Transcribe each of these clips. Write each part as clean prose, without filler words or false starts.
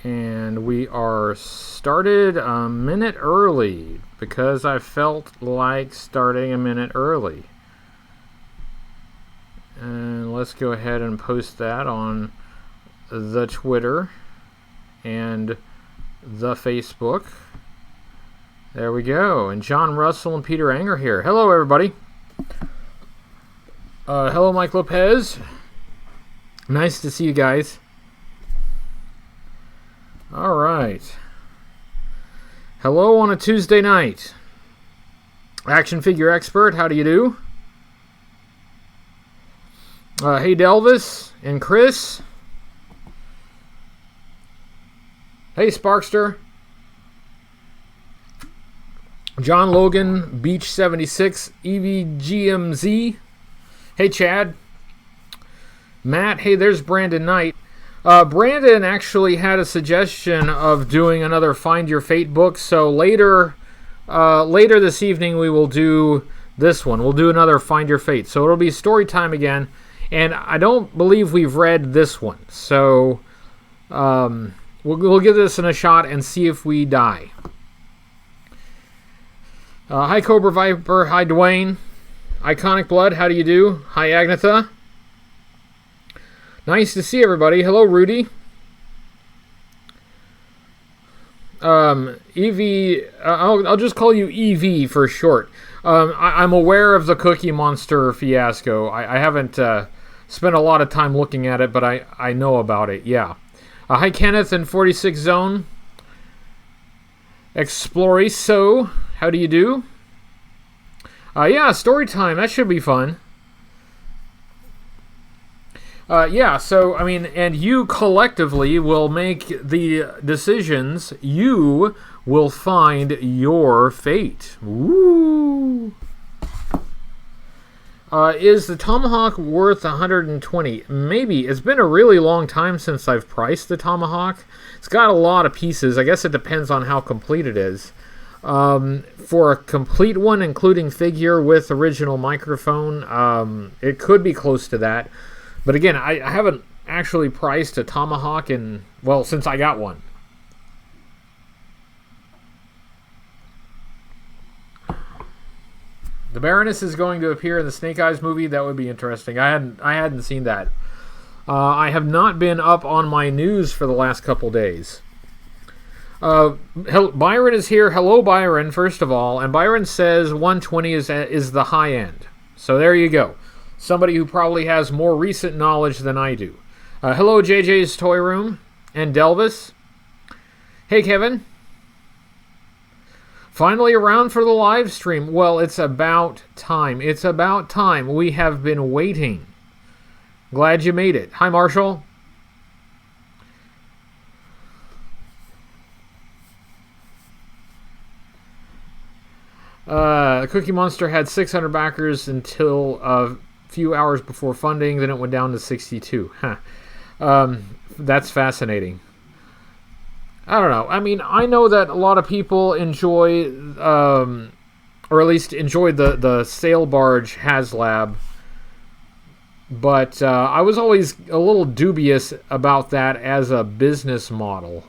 And we are started a minute early because I felt like starting a minute early. And let's go ahead and post that on the Twitter and the Facebook. There we go. And John Russell and Peter Anger here. Hello, everybody. Hello, Mike Lopez. Nice to see you guys. All right. Hello on a Tuesday night. Action Figure Expert, how do you do? Hey, Delvis and Chris. Hey, Sparkster. John Logan, Beach 76, EVGMZ. Hey, Chad. Matt, hey, there's Brandon Knight. Brandon actually had a suggestion of doing another Find Your Fate book, so later this evening we will do this one. We'll do another Find Your Fate. So it'll be story time again, and I don't believe we've read this one. So we'll give this a shot and see if we die. Hi, Cobra Viper. Hi, Dwayne. Iconic Blood, how do you do? Hi, Agnetha. Nice to see everybody. Hello, Rudy. EV, I'll just call you EV for short. I'm aware of the Cookie Monster fiasco. I haven't spent a lot of time looking at it, but I know about it, yeah. Hi, Kenneth in 46 Zone. Exploriso, how do you do? Yeah, story time. That should be fun. Yeah, so, I mean, and you collectively will make the decisions. You will find your fate. Woo! Is the Tomahawk worth 120? Maybe. It's been a really long time since I've priced the Tomahawk. It's got a lot of pieces. I guess it depends on how complete it is. For a complete one, including figure with original microphone, it could be close to that. But again, I haven't actually priced a Tomahawk since I got one. The Baroness is going to appear in the Snake Eyes movie. That would be interesting. I hadn't seen that. I have not been up on my news for the last couple days. Byron is here. Hello, Byron, first of all. And Byron says 120 is the high end. So there you go. Somebody who probably has more recent knowledge than I do. Hello, JJ's Toy Room and Delvis. Hey, Kevin. Finally around for the live stream. Well, it's about time. It's about time. We have been waiting. Glad you made it. Hi, Marshall. Cookie Monster had 600 backers until a few hours before funding, then it went down to 62. That's fascinating. I don't know. I mean, I know that a lot of people enjoy, or at least enjoyed the sail barge HasLab, but I was always a little dubious about that as a business model.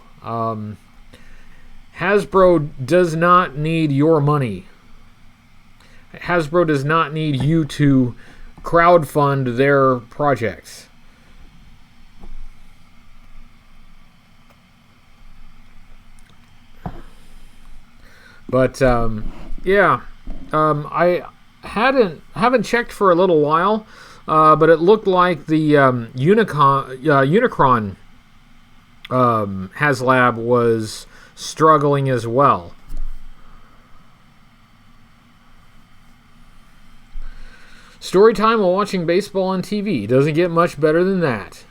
Hasbro does not need your money. Hasbro does not need you to crowdfund their projects. But yeah, I haven't checked for a little while, but it looked like the Unicron HasLab was struggling as well. Story time while watching baseball on TV. Doesn't get much better than that.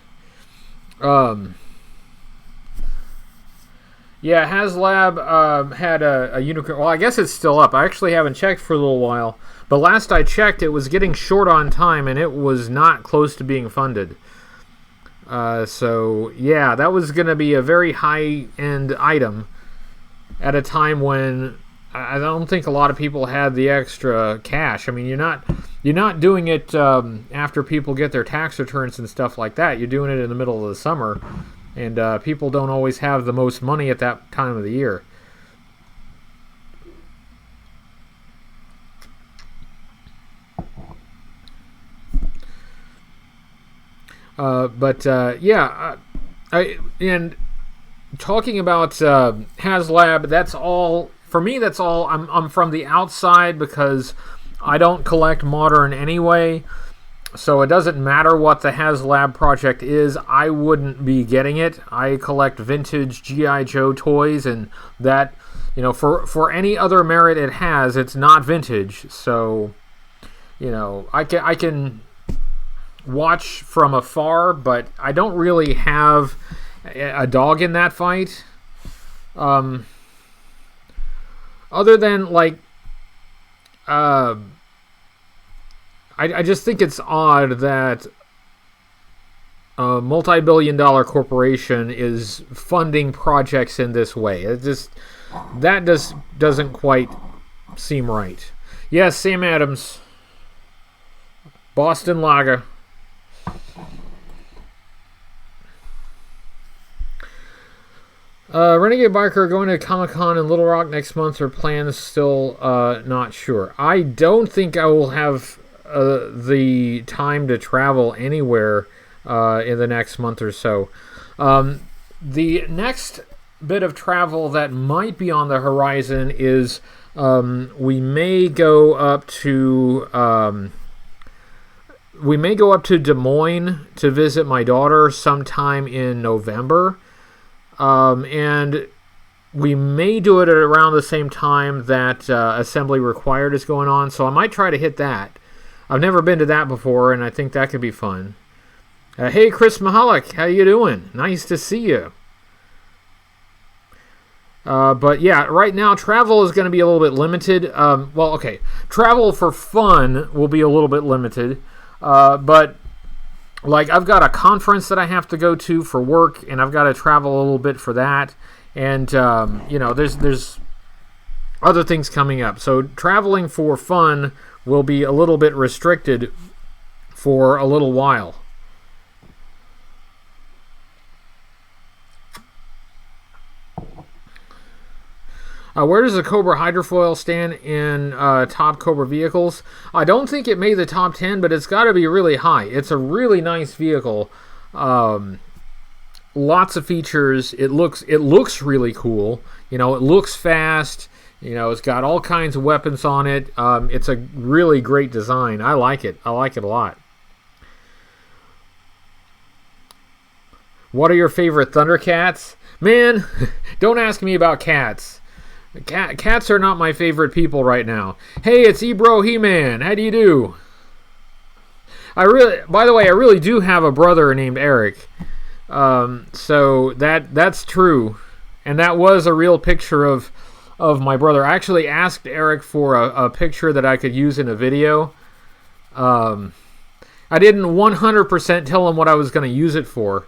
Yeah, HasLab had a Unicron. Well, I guess it's still up. I actually haven't checked for a little while. But last I checked, it was getting short on time, and it was not close to being funded. So, yeah, that was going to be a very high-end item at a time when I don't think a lot of people had the extra cash. I mean, you're not doing it after people get their tax returns and stuff like that. You're doing it in the middle of the summer. And people don't always have the most money at that time of the year. Yeah, and talking about HasLab, that's all for me. That's all. I'm from the outside because I don't collect modern anyway, so it doesn't matter what the HasLab project is. I wouldn't be getting it. I collect vintage G.I. Joe toys, and that, for any other merit it has, it's not vintage. So, I can watch from afar, but I don't really have a dog in that fight. Other than I just think it's odd that a multi-billion-dollar corporation is funding projects in this way. That doesn't quite seem right. Yes, Sam Adams, Boston Lager. Renegade Biker going to Comic-Con in Little Rock next month. Or plans still not sure. I don't think I will have the time to travel anywhere in the next month or so. The next bit of travel that might be on the horizon is we may go up to Des Moines to visit my daughter sometime in November. And we may do it at around the same time that Assembly Required is going on, so I might try to hit that. I've never been to that before, and I think that could be fun. Hey, Chris Mahalik, how you doing? Nice to see you. But yeah, right now travel is going to be a little bit limited. Travel for fun will be a little bit limited, but I've got a conference that I have to go to for work, and I've got to travel a little bit for that. And, there's other things coming up. So traveling for fun will be a little bit restricted for a little while. Where does the Cobra Hydrofoil stand in top Cobra vehicles? I don't think it made the top 10, but it's got to be really high. It's a really nice vehicle. Lots of features. It looks really cool. It looks fast. It's got all kinds of weapons on it. It's a really great design. I like it. I like it a lot. What are your favorite Thundercats? Man, don't ask me about cats. Cats are not my favorite people right now. Hey, it's Ebro He-Man. How do you do? By the way, I really do have a brother named Eric. So that's true. And that was a real picture of my brother. I actually asked Eric for a picture that I could use in a video. I didn't 100% tell him what I was going to use it for.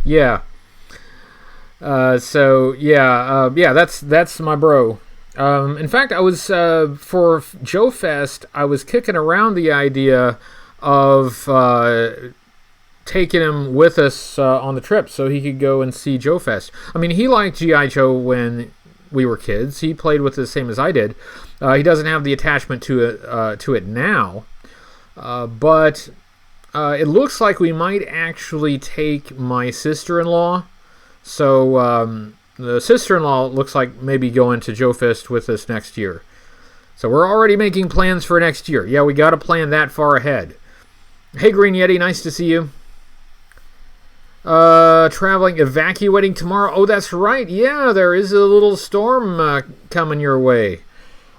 Yeah. That's my bro. In fact, I was for Joe Fest, I was kicking around the idea of taking him with us on the trip so he could go and see Joe Fest. I mean, he liked G.I. Joe when we were kids. He played with it the same as I did. He doesn't have the attachment to it now. But it looks like we might actually take my sister-in-law. So the sister-in-law looks like maybe going to Joe Fest with us next year. So we're already making plans for next year. Yeah, we got to plan that far ahead. Hey, Green Yeti, nice to see you. Evacuating tomorrow. Oh, that's right. Yeah, there is a little storm coming your way.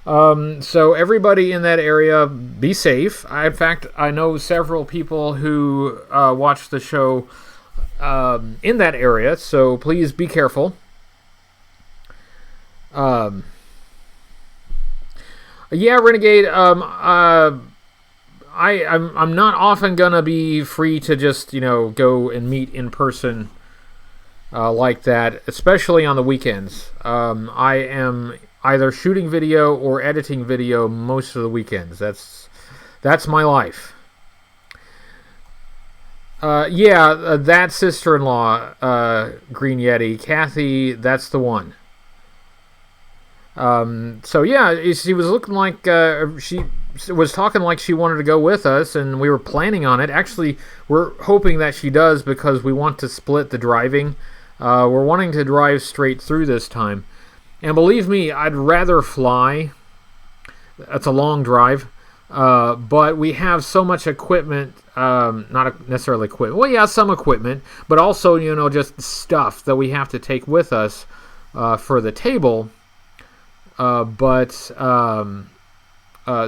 So everybody in that area, be safe. In fact, I know several people who watch the show in that area, so please be careful. Yeah, Renegade. I'm not often gonna be free to just go and meet in person like that, especially on the weekends. I either shooting video or editing video most of the weekends. That's my life. That sister-in-law, Green Yeti, Kathy, that's the one. So yeah, she was looking like she was talking like she wanted to go with us, and we were planning on it. Actually, we're hoping that she does because we want to split the driving. We're wanting to drive straight through this time. And believe me, I'd rather fly. That's a long drive. But we have so much equipment, not necessarily equipment. Well, yeah, some equipment, but also, just stuff that we have to take with us for the table.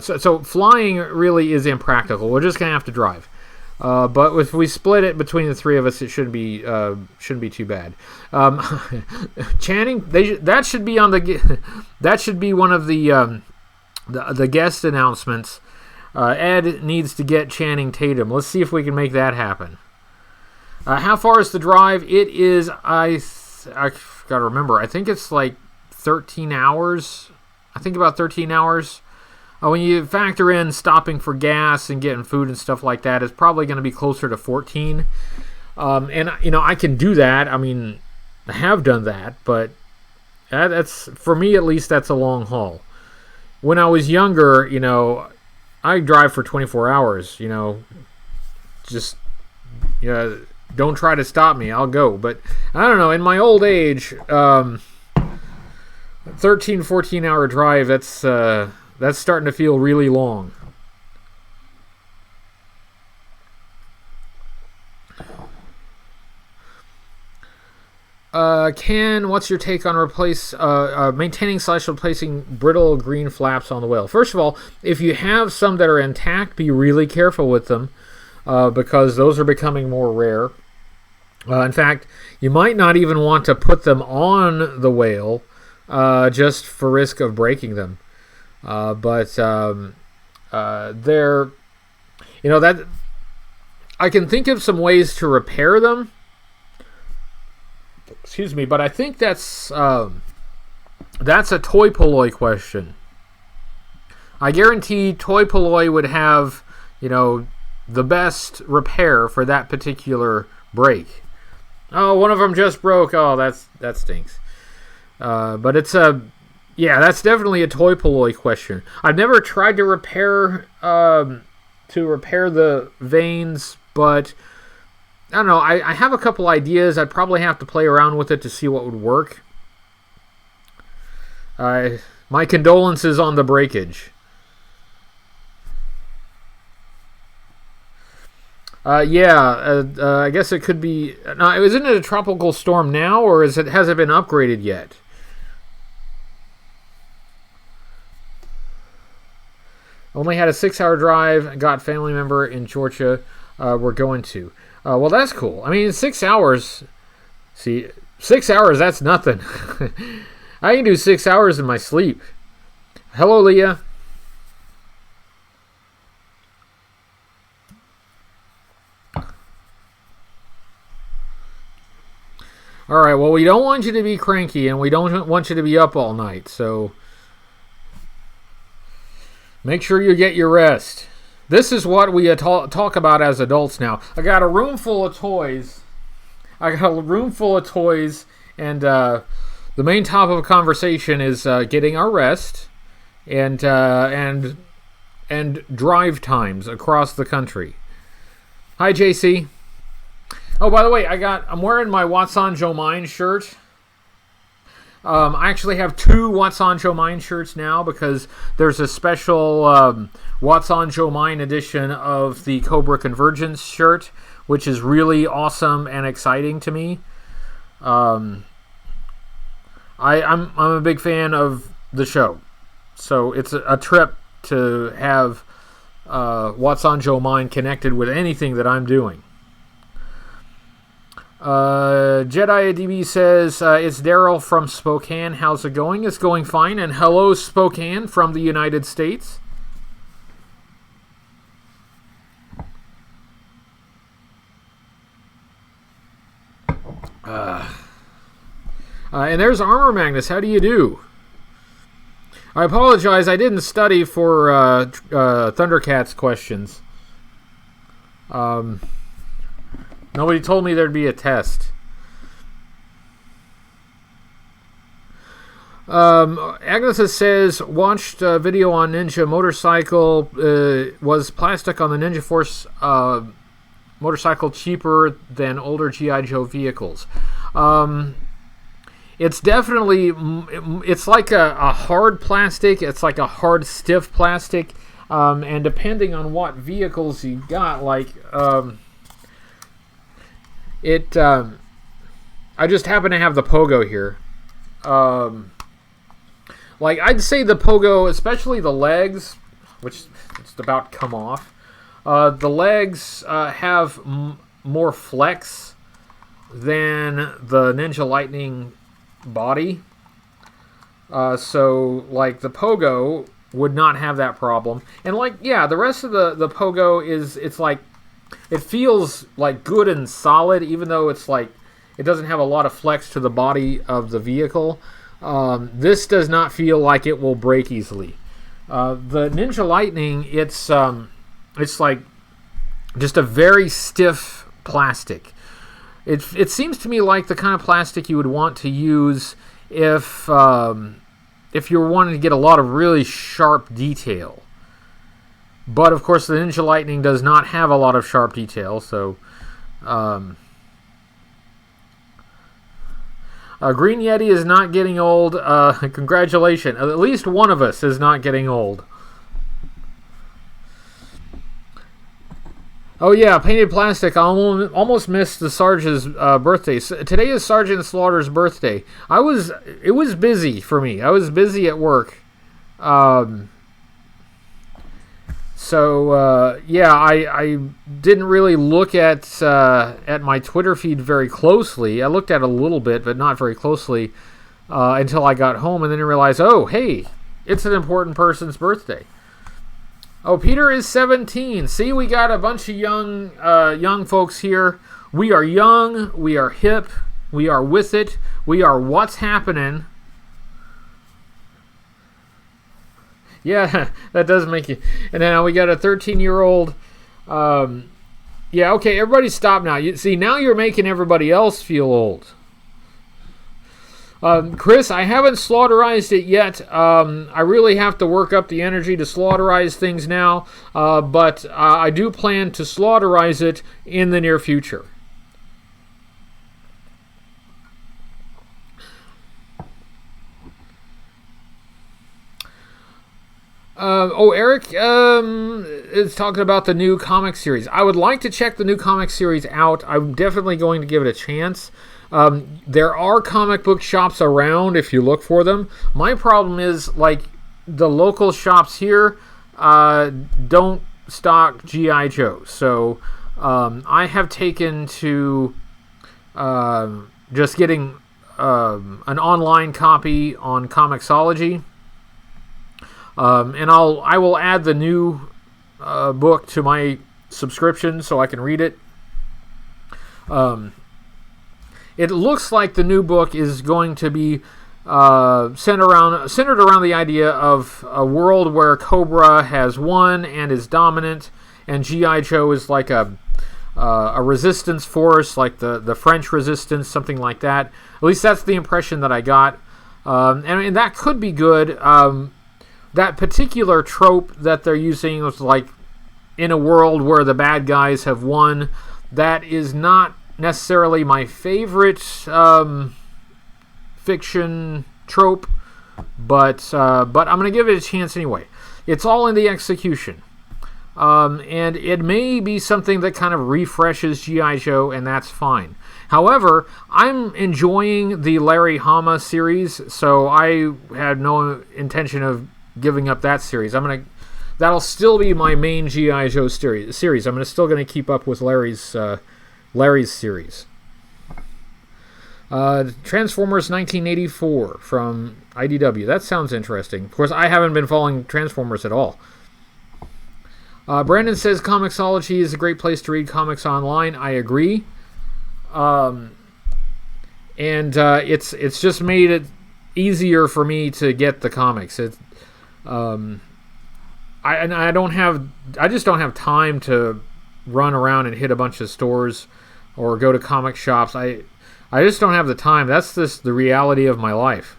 So flying really is impractical. We're just gonna have to drive. But if we split it between the three of us, it shouldn't be too bad. Channing, that should be on that should be one of the guest announcements. Ed needs to get Channing Tatum. Let's see if we can make that happen. How far is the drive? It is, I gotta remember, I think it's like 13 hours. I think about 13 hours. When you factor in stopping for gas and getting food and stuff like that, it's probably going to be closer to 14. And I can do that. I mean, I have done that, but that's, for me at least, that's a long haul. When I was younger, I drive for 24 hours. Just don't try to stop me. I'll go. But I don't know. In my old age, 13, 14-hour drive, that's starting to feel really long. Ken, what's your take on maintaining / replacing brittle green flaps on the whale? First of all, if you have some that are intact, be really careful with them because those are becoming more rare. In fact, you might not even want to put them on the whale just for risk of breaking them. But they're, that I can think of some ways to repair them. Excuse me, but I think that's a Toy Polloi question. I guarantee Toy Polloi would have, the best repair for that particular break. Oh, one of them just broke. Oh, that stinks. But it's that's definitely a Toy Polloi question. I've never tried to repair the vanes, but I don't know. I have a couple ideas. I'd probably have to play around with it to see what would work. My condolences on the breakage. I guess it could be. Now, isn't it a tropical storm now, or has it been upgraded yet? Only had a 6-hour drive. Got family member in Georgia. We're going to. Well, that's cool. I mean, 6 hours. See, 6 hours. That's nothing. I can do 6 hours in my sleep. Hello, Leah. All right. Well, we don't want you to be cranky, and we don't want you to be up all night. So make sure you get your rest. This is what we talk about as adults now. I got a room full of toys. And the main topic of conversation is getting our rest and drive times across the country. Hi, JC. Oh, by the way, I'm wearing my What's on Joe Mine shirt. I actually have 2 What's on Joe Mine shirts now because there's a special What's on Joe Mine edition of the Cobra Convergence shirt, which is really awesome and exciting to me. I'm a big fan of the show, so it's a trip to have What's on Joe Mine connected with anything that I'm doing. Jedi DB says, it's Daryl from Spokane. How's it going? It's going fine. And hello, Spokane from the United States. And there's Armor Magnus. How do you do? I apologize. I didn't study for Thundercats questions. Nobody told me there'd be a test. Agnes says, watched a video on Ninja motorcycle. Was plastic on the Ninja Force motorcycle cheaper than older G.I. Joe vehicles? It's definitely, it's like a hard plastic. It's like a hard, stiff plastic. And depending on what vehicles you got, like, I just happen to have the Pogo here. Like, I'd say the Pogo, especially the legs, which it's about to come off, the legs have more flex than the Ninja Lightning body. So, like, the Pogo would not have that problem. And, like, yeah, the rest of the Pogo it's like, it feels, like, good and solid, even though it's, like, it doesn't have a lot of flex to the body of the vehicle. This does not feel like it will break easily. The Ninja Lightning, it's like just a very stiff plastic. It seems to me like the kind of plastic you would want to use if you're wanting to get a lot of really sharp detail. But of course, the Ninja Lightning does not have a lot of sharp detail, so. Green Yeti is not getting old. Congratulations. At least one of us is not getting old. Oh yeah, painted plastic. I almost missed the Sarge's birthday. Today is Sergeant Slaughter's birthday. It was busy for me. I was busy at work. So yeah, I didn't really look at my Twitter feed very closely. I looked at it a little bit, but not very closely until I got home, and then I realized, oh, hey, it's an important person's birthday. Oh, Peter is 17. See, we got a bunch of young folks here. We are young. We are hip. We are with it. We are what's happening. Yeah, that does make you. And then we got a 13-year-old. Yeah, okay, everybody stop now. See, now you're making everybody else feel old. Chris, I haven't slaughterized it yet. I really have to work up the energy to slaughterize things now. But I do plan to slaughterize it in the near future. Eric is talking about the new comic series. I would like to check the new comic series out. I'm definitely going to give it a chance. There are comic book shops around if you look for them. My problem is, like, the local shops here don't stock G.I. Joe. So I have taken to just getting an online copy on Comixology. And I will add the new book to my subscription so I can read it. It looks like the new book is going to be centered around the idea of a world where Cobra has won and is dominant, and G.I. Joe is like a resistance force, like the French resistance, something like that. At least that's the impression that I got. And that could be good. That particular trope that they're using was like in a world where the bad guys have won. That is not necessarily my favorite fiction trope, but I'm going to give it a chance anyway. It's all in the execution. And it may be something that kind of refreshes G.I. Joe, and that's fine. However, I'm enjoying the Larry Hama series, so I had no intention of giving up that series. That'll still be my main G.I. Joe series. I'm still going to keep up with Larry's series. Transformers 1984 from IDW. That sounds interesting. Of course, I haven't been following Transformers at all. Brandon says Comixology is a great place to read comics online. I agree. And it's just made it easier for me to get the comics. I just don't have time to run around and hit a bunch of stores or go to comic shops. I just don't have the time. That's just the reality of my life.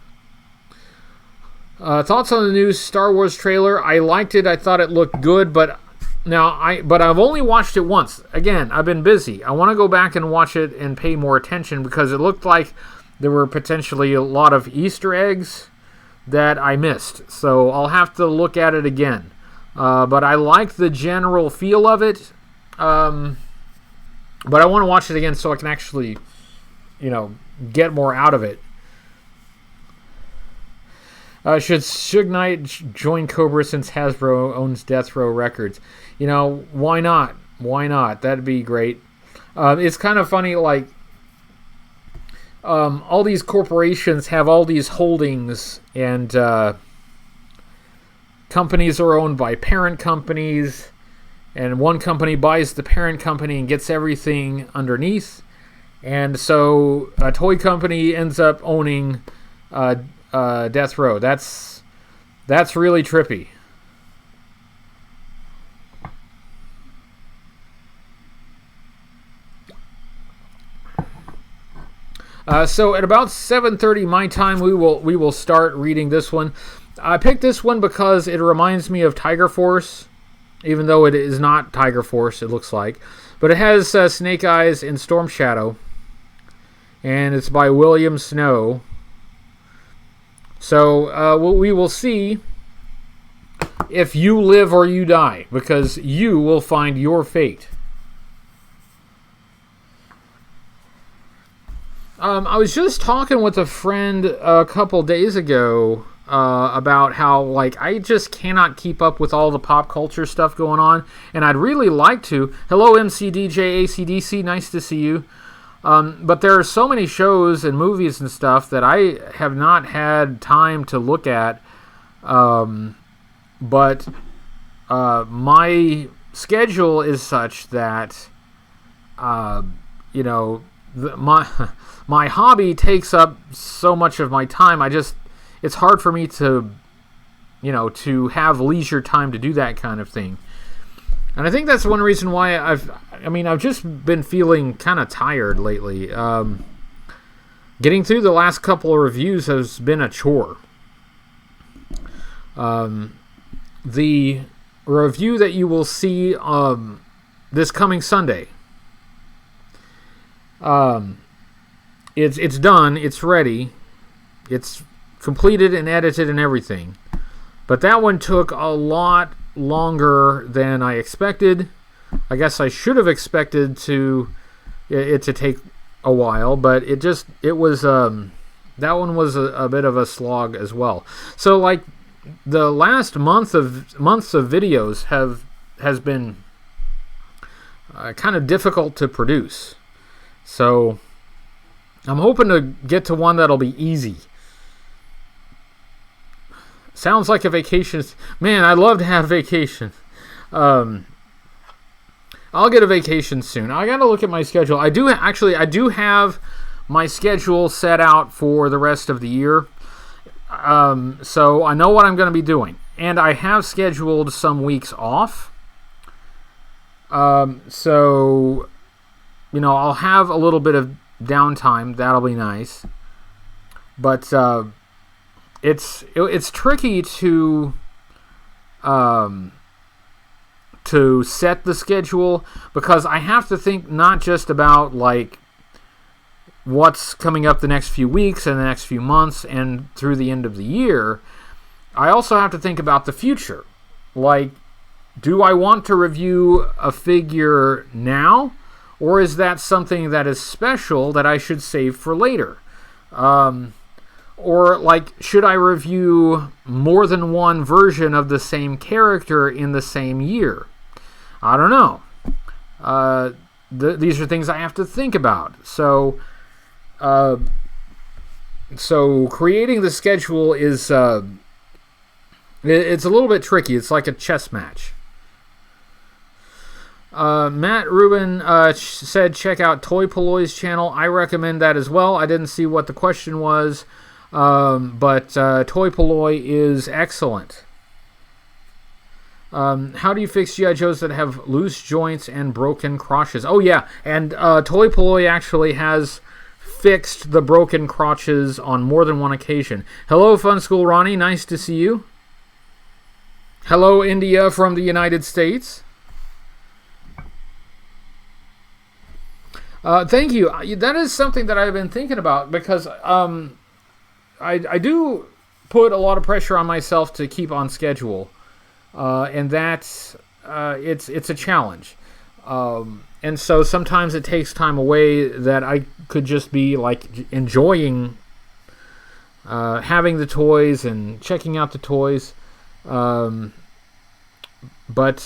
Thoughts on the new Star Wars trailer? I liked it. I thought it looked good, but I've only watched it once. Again, I've been busy. I want to go back and watch it and pay more attention because it looked like there were potentially a lot of Easter eggs that I missed. So I'll have to look at it again. But I like the general feel of it. But I want to watch it again so I can actually, get more out of it. Should Suge Knight join Cobra since Hasbro owns Death Row Records? Why not? Why not? That'd be great. It's kind of funny, like, all these corporations have all these holdings, and companies are owned by parent companies, and one company buys the parent company and gets everything underneath. And so a toy company ends up owning Death Row. That's really trippy. So at about 7:30 my time, we will start reading this one. I picked this one because it reminds me of Tiger Force, even though it is not Tiger Force, it looks like. But it has Snake Eyes and Storm Shadow, and it's by William Snow. So we will see if you live or you die, because you will find your fate. I was just talking with a friend a couple days ago about how, like, I just cannot keep up with all the pop culture stuff going on, and I'd really like to. Hello, MCDJ ACDC, nice to see you. But there are so many shows and movies and stuff that I have not had time to look at. But my schedule is such that, my hobby takes up so much of my time. It's hard for me to have leisure time to do that kind of thing. And I think that's one reason why I've just been feeling kind of tired lately. Getting through the last couple of reviews has been a chore. The review that you will see this coming Sunday, it's done, it's ready, it's completed and edited and everything. But that one took a lot longer than I expected. I guess I should have expected it to take a while, but that one was a bit of a slog as well. So, like, the last months of videos has been kind of difficult to produce. So I'm hoping to get to one that'll be easy. Sounds like a vacation. Man, I'd love to have vacation. I'll get a vacation soon. I gotta look at my schedule. I do have my schedule set out for the rest of the year. So I know what I'm going to be doing. And I have scheduled some weeks off. So, I'll have a little bit of downtime. That'll be nice. But it's tricky to set the schedule, because I have to think not just about, like, what's coming up the next few weeks and the next few months and through the end of the year. I also have to think about the future. Like, do I want to review a figure now, or is that something that is special that I should save for later? Or, like, should I review more than one version of the same character in the same year? I don't know. These are things I have to think about. So creating the schedule is it's a little bit tricky. It's like a chess match. Matt Rubin said check out Toy Polloy's channel. I recommend that as well. I didn't see what the question was, but Toy Polloy is excellent. How do you fix G.I. Joes that have loose joints and broken crotches? Oh, yeah, and Toy Polloi actually has fixed the broken crotches on more than one occasion. Hello, Fun School Ronnie. Nice to see you. Hello, India from the United States. Thank you. That is something that I've been thinking about because I do put a lot of pressure on myself to keep on schedule, and that's it's a challenge. And so sometimes it takes time away that I could just be like enjoying having the toys and checking out the toys. But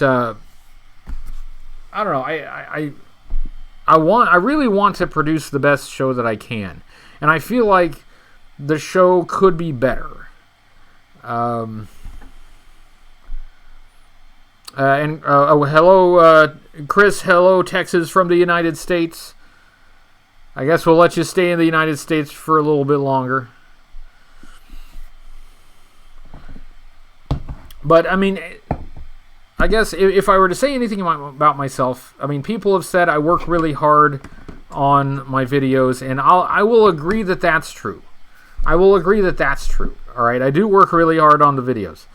I don't know. I really want to produce the best show that I can, and I feel like the show could be better. Hello, Chris. Hello, Texas from the United States. I guess we'll let you stay in the United States for a little bit longer. But, I mean, I guess if I were to say anything about myself, I mean, people have said I work really hard on my videos, and I will agree that that's true. I will agree that that's true. All right, I do work really hard on the videos.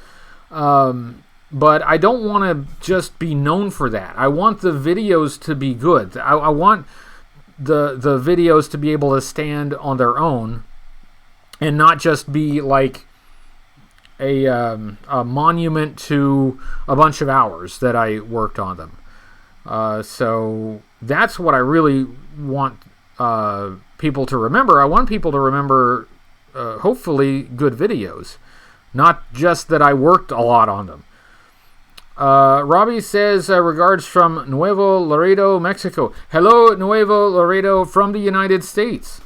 But I don't want to just be known for that. I want the videos to be good. I want the videos to be able to stand on their own and not just be like a monument to a bunch of hours that I worked on them. So that's what I really want people to remember. I want people to remember, hopefully, good videos, not just that I worked a lot on them. Robbie says, regards from Nuevo Laredo, Mexico. Hello, Nuevo Laredo from the United States.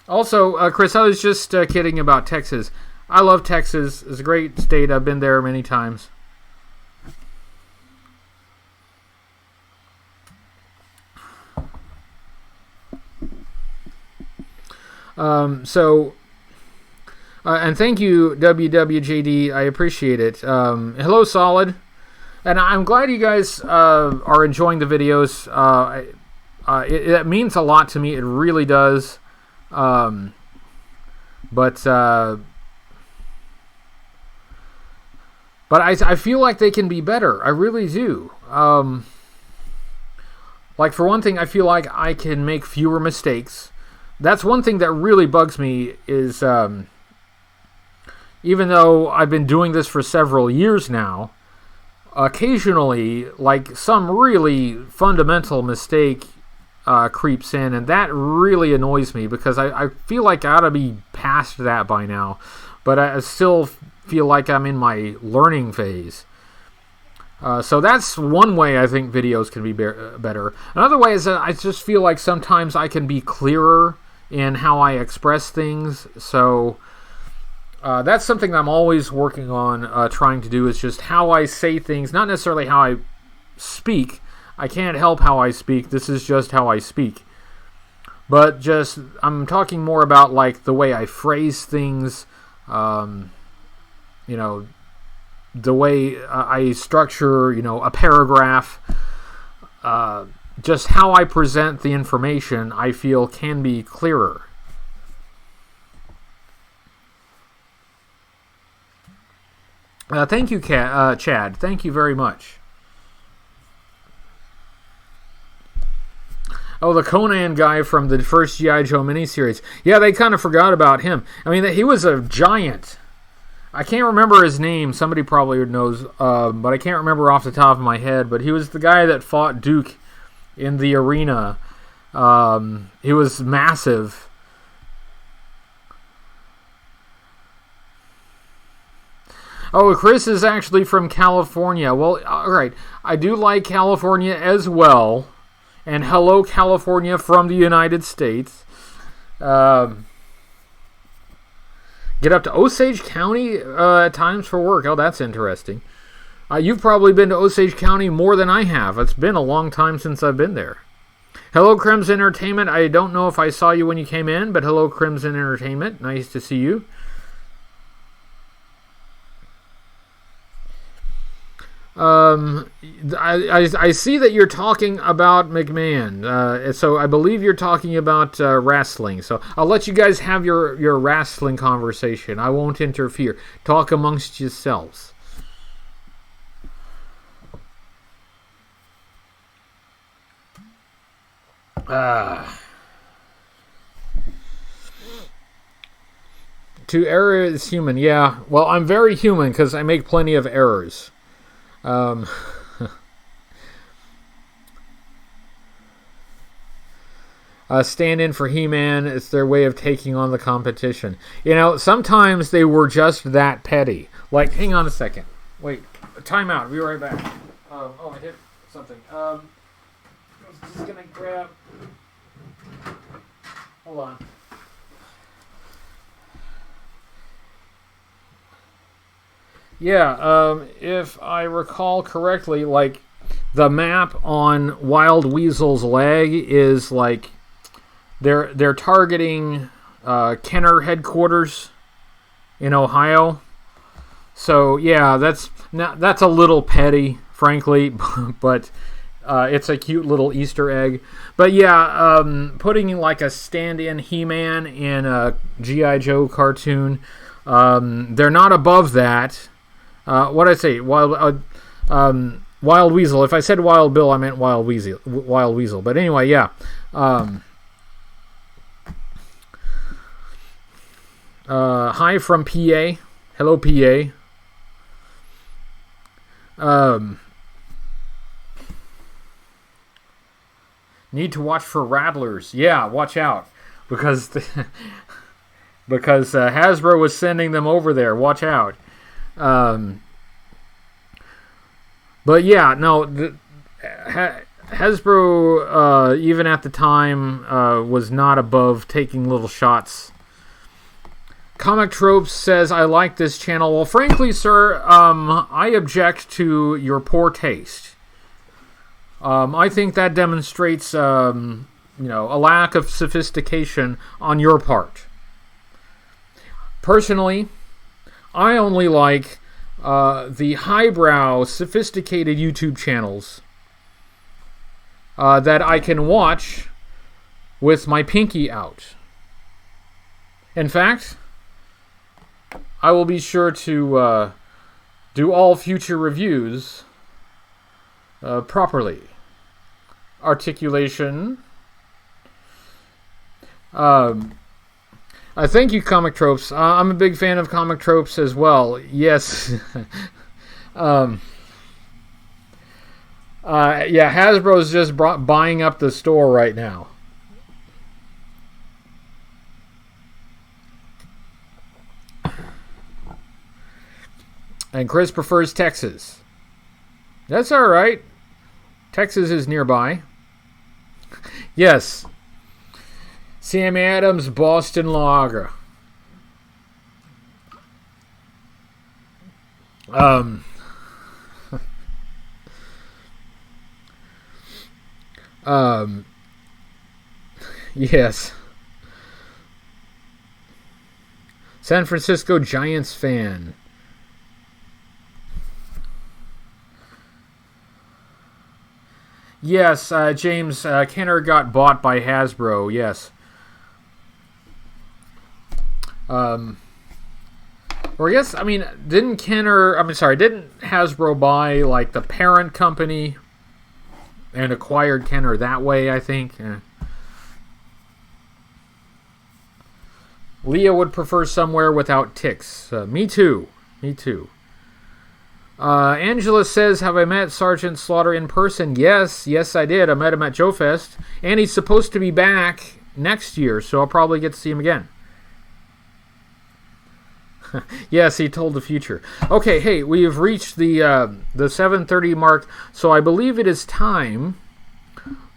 Also, Chris, I was just kidding about Texas. I love Texas. It's a great state. I've been there many times. And thank you, WWJD. I appreciate it. Hello, Solid. And I'm glad you guys are enjoying the videos. It means a lot to me. It really does. But I feel like they can be better. I really do. Like, for one thing, I feel like I can make fewer mistakes. That's one thing that really bugs me is... even though I've been doing this for several years now, occasionally, like, some really fundamental mistake creeps in, and that really annoys me because I feel like I ought to be past that by now, but I still feel like I'm in my learning phase. So that's one way I think videos can be better. Another way is that I just feel like sometimes I can be clearer in how I express things, so... that's something that I'm always working on trying to do, is just how I say things, not necessarily how I speak. I can't help how I speak. This is just how I speak. But just, I'm talking more about like the way I phrase things, the way I structure, a paragraph, just how I present the information, I feel can be clearer. Thank you, Chad. Thank you very much. Oh, the Conan guy from the first G.I. Joe miniseries. Yeah, they kind of forgot about him. I mean, he was a giant. I can't remember his name. Somebody probably knows, but I can't remember off the top of my head. But he was the guy that fought Duke in the arena. He was massive. Oh, Chris is actually from California. Well, all right. I do like California as well. And hello, California from the United States. Get up to Osage County at times for work. Oh, that's interesting. You've probably been to Osage County more than I have. It's been a long time since I've been there. Hello, Crimson Entertainment. I don't know if I saw you when you came in, but hello, Crimson Entertainment. Nice to see you. I see that you're talking about McMahon. So I believe you're talking about wrestling. So I'll let you guys have your wrestling conversation. I won't interfere. Talk amongst yourselves. To err is human. Yeah. Well, I'm very human because I make plenty of errors. Stand in for He-Man. It's their way of taking on the competition. You know, sometimes they were just that petty. Like, hang on a second. Wait, time out. I'll be right back. I hit something. I was just gonna grab. Hold on. Yeah, if I recall correctly, like, the map on Wild Weasel's leg is like they're targeting Kenner headquarters in Ohio. So yeah, that's a little petty, frankly, but it's a cute little Easter egg. But yeah, putting like a stand-in He-Man in a G.I. Joe cartoon, they're not above that. What did I say? Wild Weasel. If I said Wild Bill, I meant Wild Weasel. But anyway, yeah. Hi from PA. Hello, PA. Need to watch for rattlers. Yeah, watch out. Because Hasbro was sending them over there. Watch out. But yeah, no, Hasbro, even at the time, was not above taking little shots. Comic Tropes says, I like this channel. Well, frankly, sir, I object to your poor taste. I think that demonstrates, a lack of sophistication on your part. Personally, I only like the highbrow, sophisticated YouTube channels that I can watch with my pinky out. In fact, I will be sure to do all future reviews properly. Articulation. Thank you, Comic Tropes. I'm a big fan of Comic Tropes as well. Yes. Yeah, Hasbro's just buying up the store right now. And Chris prefers Texas. That's all right. Texas is nearby. Yes. Sam Adams, Boston Lager. Yes. San Francisco Giants fan. Yes, James, Kenner got bought by Hasbro, yes. Or I guess, didn't Hasbro buy, like, the parent company and acquired Kenner that way, I think? Leah would prefer somewhere without ticks. Me too. Angela says, have I met Sergeant Slaughter in person? Yes, I did. I met him at Joe Fest. And he's supposed to be back next year, so I'll probably get to see him again. Yes, he told the future. Okay, hey, we have reached the 7:30 mark, so I believe it is time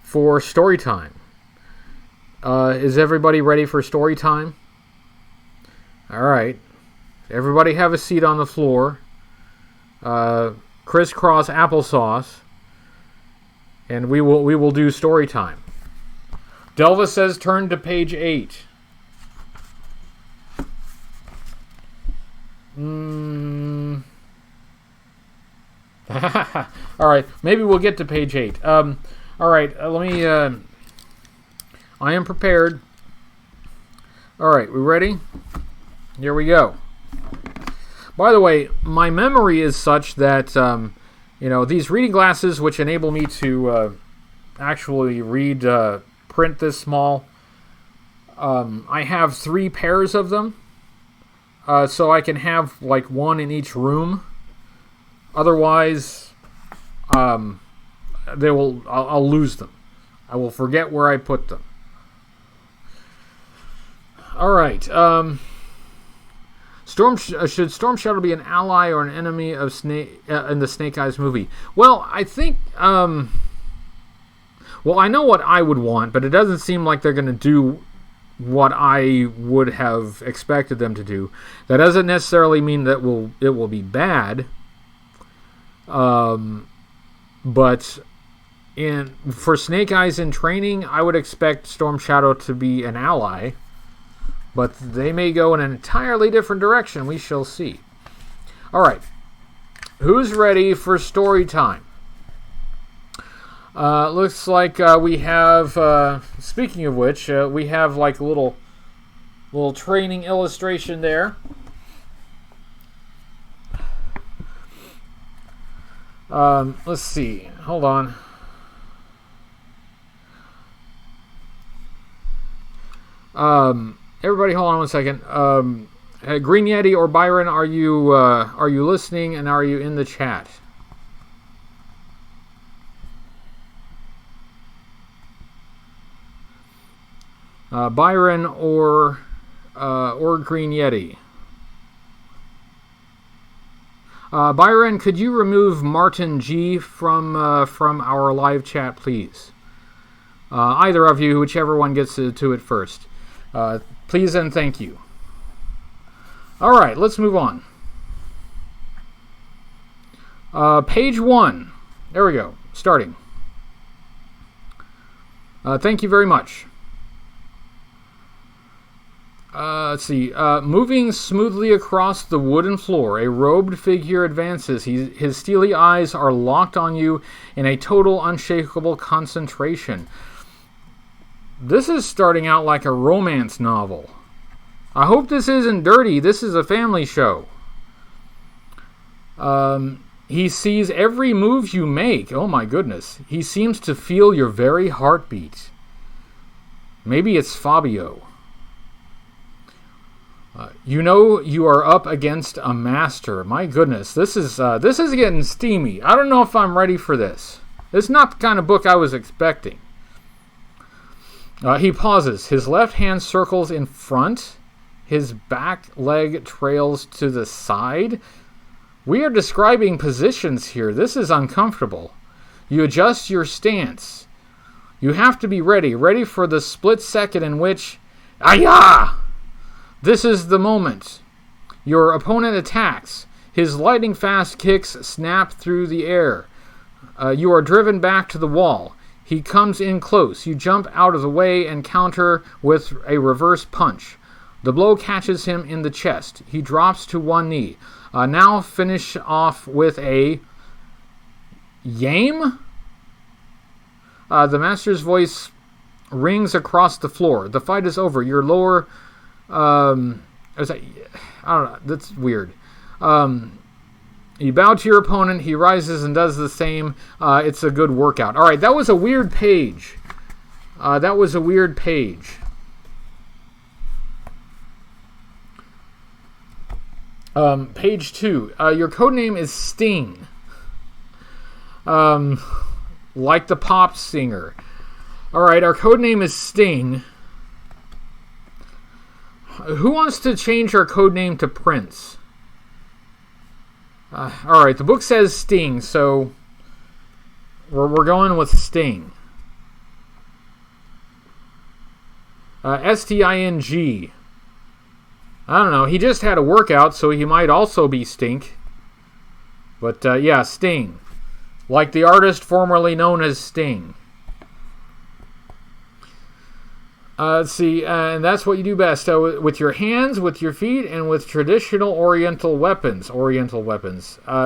for story time. Is everybody ready for story time? All right. Everybody have a seat on the floor. Crisscross applesauce, and we will do story time. Delva says turn to page 8. All right, maybe we'll get to page 8. All right, let me... I am prepared. All right, we ready? Here we go. By the way, my memory is such that, these reading glasses, which enable me to actually read print this small, I have 3 pairs of them, so I can have like one in each room. Otherwise, I'll lose them. I will forget where I put them. All right. Should Storm Shadow be an ally or an enemy of Snake in the Snake Eyes movie? Well, I think. I know what I would want, but it doesn't seem like they're going to do what I would have expected them to do. That doesn't necessarily mean that it will be bad. But for Snake Eyes in training, I would expect Storm Shadow to be an ally. But they may go in an entirely different direction. We shall see. All right. Who's ready for story time? Looks like we have, speaking of which, we have like a little training illustration there. Let's see. Hold on. Everybody, hold on one second. Green Yeti or Byron, are you listening and are you in the chat? Byron or Green Yeti. Byron, could you remove Martin G from our live chat, please? Either of you, whichever one gets to it first. Please and thank you. All right, let's move on. Page 1. There we go. Starting. Thank you very much. Let's see. Moving smoothly across the wooden floor, a robed figure advances. His steely eyes are locked on you in a total, unshakable concentration. This is starting out like a romance novel. I hope this isn't dirty. This is a family show. He sees every move you make. Oh my goodness. He seems to feel your very heartbeat. Maybe it's Fabio. You are up against a master. My goodness, this is getting steamy. I don't know if I'm ready for this. It's not the kind of book I was expecting. He pauses. His left hand circles in front. His back leg trails to the side. We are describing positions here. This is uncomfortable. You adjust your stance. You have to be ready for the split second in which... Ayah! This is the moment. Your opponent attacks. His lightning-fast kicks snap through the air. You are driven back to the wall. He comes in close. You jump out of the way and counter with a reverse punch. The blow catches him in the chest. He drops to one knee. Now finish off with a... Yame? The master's voice rings across the floor. The fight is over. Your lower... I don't know. That's weird. You bow to your opponent. He rises and does the same. It's a good workout. All right, that was a weird page. Page 2. Your codename is Sting. Like the pop singer. All right, our codename is Sting. Who wants to change our codename to Prince? All right, the book says Sting, so we're going with Sting. Sting. I don't know. He just had a workout, so he might also be Stink. But yeah, Sting. Like the artist formerly known as Sting. Let's see, and that's what you do best. With your hands, with your feet, and with traditional Oriental weapons.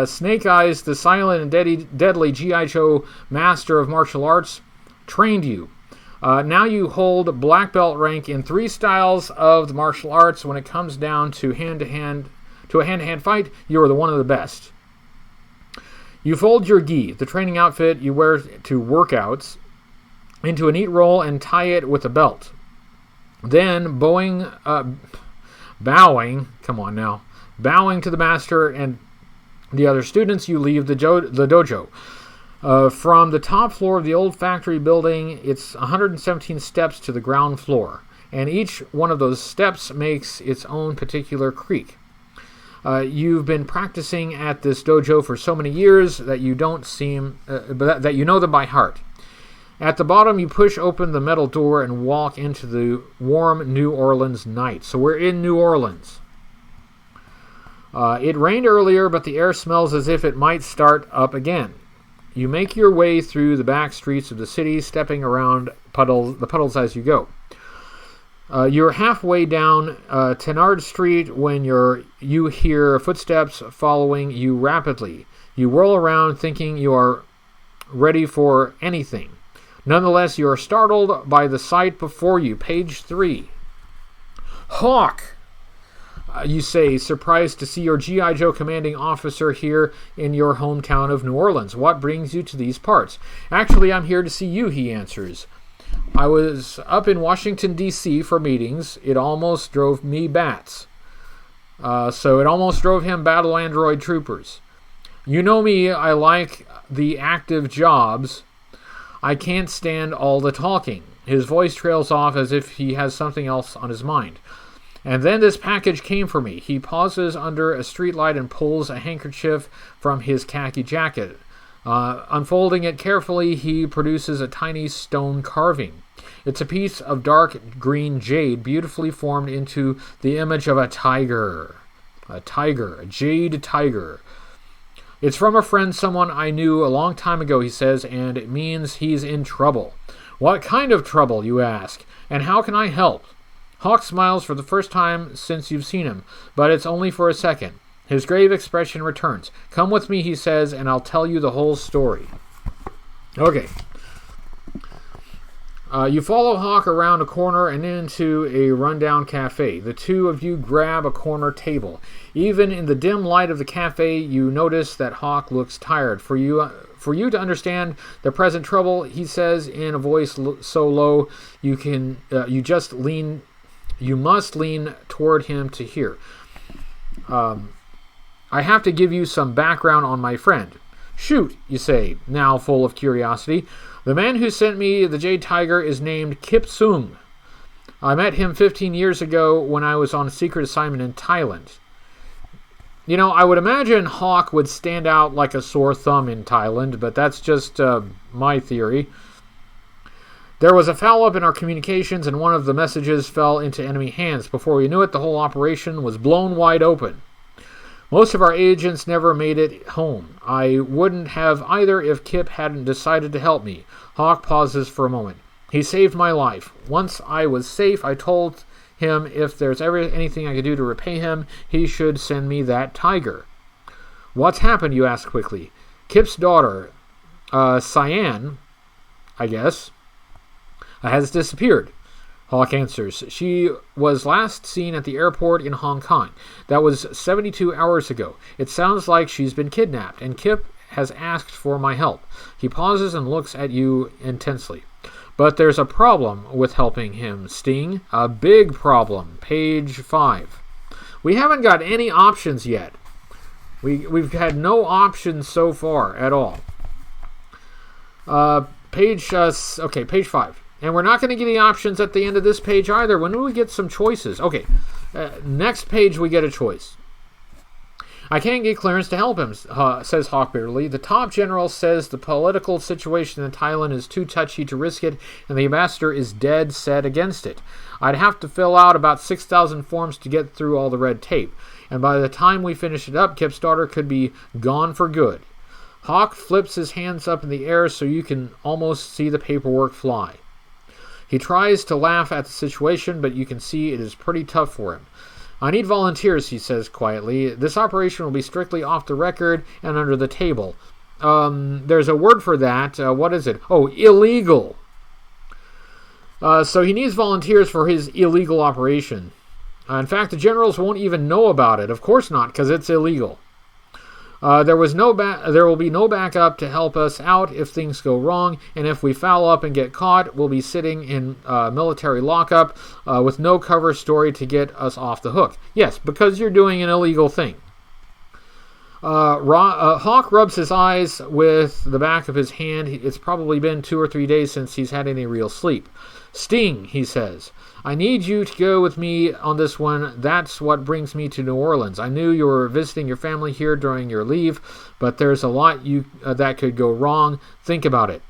Snake Eyes, the silent and deadly G.I. Joe master of martial arts, trained you. Now you hold black belt rank in 3 styles of the martial arts. When it comes down to a hand-to-hand fight, you are one of the best. You fold your gi, the training outfit you wear to workouts, into a neat roll and tie it with a belt. Then, bowing to the master and the other students, you leave the dojo. From the top floor of the old factory building, it's 117 steps to the ground floor, and each one of those steps makes its own particular creak. You've been practicing at this dojo for so many years that you that you know them by heart. At the bottom, you push open the metal door and walk into the warm New Orleans night. So we're in New Orleans. It rained earlier, but the air smells as if it might start up again. You make your way through the back streets of the city, stepping around the puddles as you go. You're halfway down Thenard Street when you hear footsteps following you rapidly. You whirl around thinking you are ready for anything. Nonetheless, you are startled by the sight before you. Page 3. Hawk! You say, surprised to see your G.I. Joe commanding officer here in your hometown of New Orleans. What brings you to these parts? Actually, I'm here to see you, he answers. I was up in Washington, D.C. for meetings. It almost drove me bats. So it almost drove him battle android troopers. You know me, I like the active jobs. I can't stand all the talking. His voice trails off as if he has something else on his mind. And then this package came for me. He pauses under a streetlight and pulls a handkerchief from his khaki jacket. Unfolding it carefully, he produces a tiny stone carving. It's a piece of dark green jade, beautifully formed into the image of a tiger. A jade tiger. It's from a friend, someone I knew a long time ago, he says, and it means he's in trouble. What kind of trouble, you ask, and how can I help? Hawk smiles for the first time since you've seen him, but it's only for a second. His grave expression returns. Come with me, he says, and I'll tell you the whole story. Okay. You follow Hawk around a corner and into a rundown cafe. The two of you grab a corner table. Even in the dim light of the cafe, you notice that Hawk looks tired. For you to understand the present trouble, he says in a voice so low you must lean toward him to hear. I have to give you some background on my friend. Shoot, you say, now full of curiosity. The man who sent me the Jade Tiger is named Kip Sung. I met him 15 years ago when I was on a secret assignment in Thailand. You know, I would imagine Hawk would stand out like a sore thumb in Thailand, but that's just my theory. There was a foul-up in our communications, and one of the messages fell into enemy hands. Before we knew it, the whole operation was blown wide open. Most of our agents never made it home. I wouldn't have either if Kip hadn't decided to help me. Hawk pauses for a moment. He saved my life. Once I was safe, I told him if there's ever anything I could do to repay him, he should send me that tiger. What's happened, you ask quickly. Kip's daughter, Cyan, I guess, has disappeared. Hawk answers. She was last seen at the airport in Hong Kong. That was 72 hours ago. It sounds like she's been kidnapped, and Kip has asked for my help. He pauses and looks at you intensely. But there's a problem with helping him, Sting. A big problem. Page 5. We haven't got any options yet. We've had no options so far at all. Page 5. And we're not going to get any options at the end of this page either. When do we get some choices? Okay, next page we get a choice. I can't get clearance to help him, says Hawk bitterly. The top general says the political situation in Thailand is too touchy to risk it, and the ambassador is dead set against it. I'd have to fill out about 6,000 forms to get through all the red tape, and by the time we finish it up, Kip's daughter could be gone for good. Hawk flips his hands up in the air so you can almost see the paperwork fly. He tries to laugh at the situation, but you can see it is pretty tough for him. I need volunteers, he says quietly. This operation will be strictly off the record and under the table. There's a word for that. What is it? Oh, illegal. So he needs volunteers for his illegal operation. In fact, the generals won't even know about it. Of course not, because it's illegal. There will be no backup to help us out if things go wrong, and if we foul up and get caught, we'll be sitting in military lockup with no cover story to get us off the hook. Yes, because you're doing an illegal thing. Hawk rubs his eyes with the back of his hand. It's probably been 2 or 3 days since he's had any real sleep. Sting, he says. I need you to go with me on this one. That's what brings me to New Orleans. I knew you were visiting your family here during your leave, but there's a lot that could go wrong. Think about it.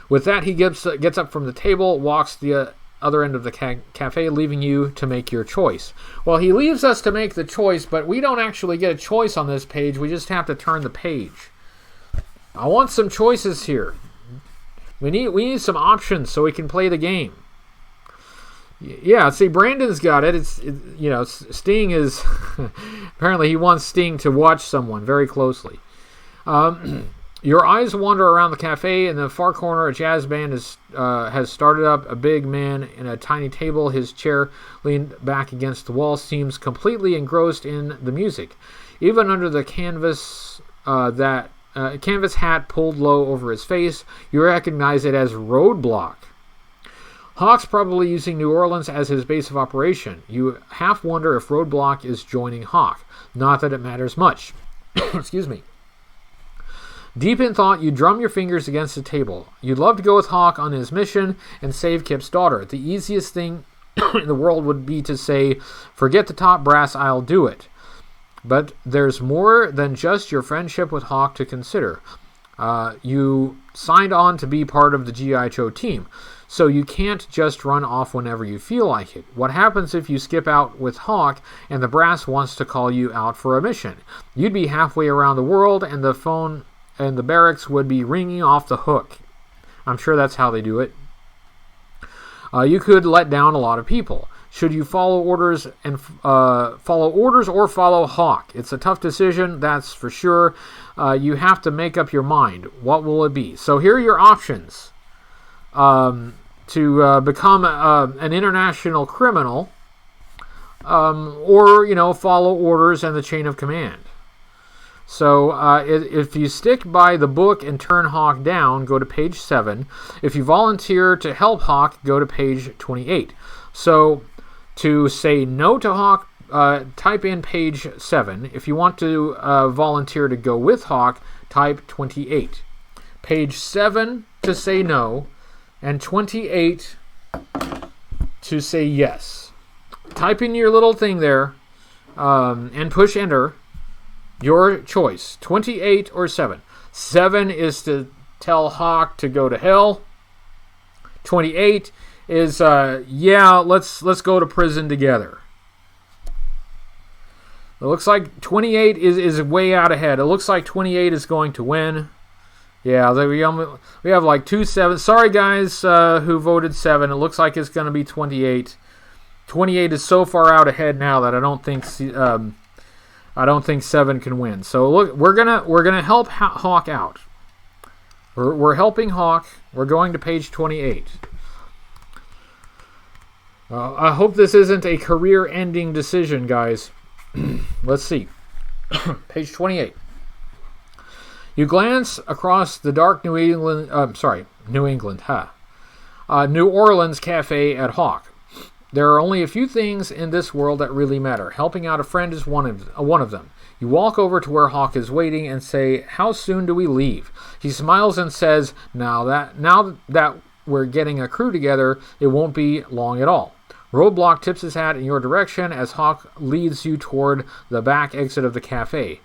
With that, he gets up from the table, walks the other end of the cafe, leaving you to make your choice. Well, he leaves us to make the choice, but we don't actually get a choice on this page. We just have to turn the page. I want some choices here. We need some options so we can play the game. Yeah, see, Brandon's got it. Sting is... apparently he wants Sting to watch someone very closely. Your eyes wander around the cafe. In the far corner, a jazz band has started up. A big man in a tiny table, his chair leaned back against the wall, seems completely engrossed in the music. Even under the canvas hat pulled low over his face, you recognize it as Roadblock. Hawk's probably using New Orleans as his base of operation. You half wonder if Roadblock is joining Hawk. Not that it matters much. Excuse me. Deep in thought, you drum your fingers against the table. You'd love to go with Hawk on his mission and save Kip's daughter. The easiest thing in the world would be to say, forget the top brass, I'll do it. But there's more than just your friendship with Hawk to consider. You signed on to be part of the G.I. Joe team, so you can't just run off whenever you feel like it. What happens if you skip out with Hawk and the brass wants to call you out for a mission? You'd be halfway around the world and the phone and the barracks would be ringing off the hook. I'm sure that's how they do it. You could let down a lot of people. Should you follow orders or follow Hawk? It's a tough decision, that's for sure. You have to make up your mind. What will it be? So here are your options. To become an international criminal, or follow orders and the chain of command. So if you stick by the book and turn Hawk down, go to page 7. If you volunteer to help Hawk, go to page 28. So to say no to Hawk, type in page 7. If you want to volunteer to go with Hawk, type 28. Page 7 to say no, and 28 to say yes. Type in your little thing there and push enter. Your choice, 28 or 7. 7 is to tell Hawk to go to hell. 28 is, let's go to prison together. It looks like 28 is way out ahead. It looks like 28 is going to win. Yeah, we have like 2 7s. Sorry, guys, who voted 7. It looks like it's going to be 28. 28 is so far out ahead now that I don't think 7 can win. So look, we're gonna help Hawk out. We're helping Hawk. We're going to page 28. I hope this isn't a career-ending decision, guys. Let's see. Page 28. You glance across the dark New Orleans cafe at Hawk. There are only a few things in this world that really matter. Helping out a friend is one of them. You walk over to where Hawk is waiting and say, "How soon do we leave?" He smiles and says, Now that we're getting a crew together, it won't be long at all." Roadblock tips his hat in your direction as Hawk leads you toward the back exit of the cafe.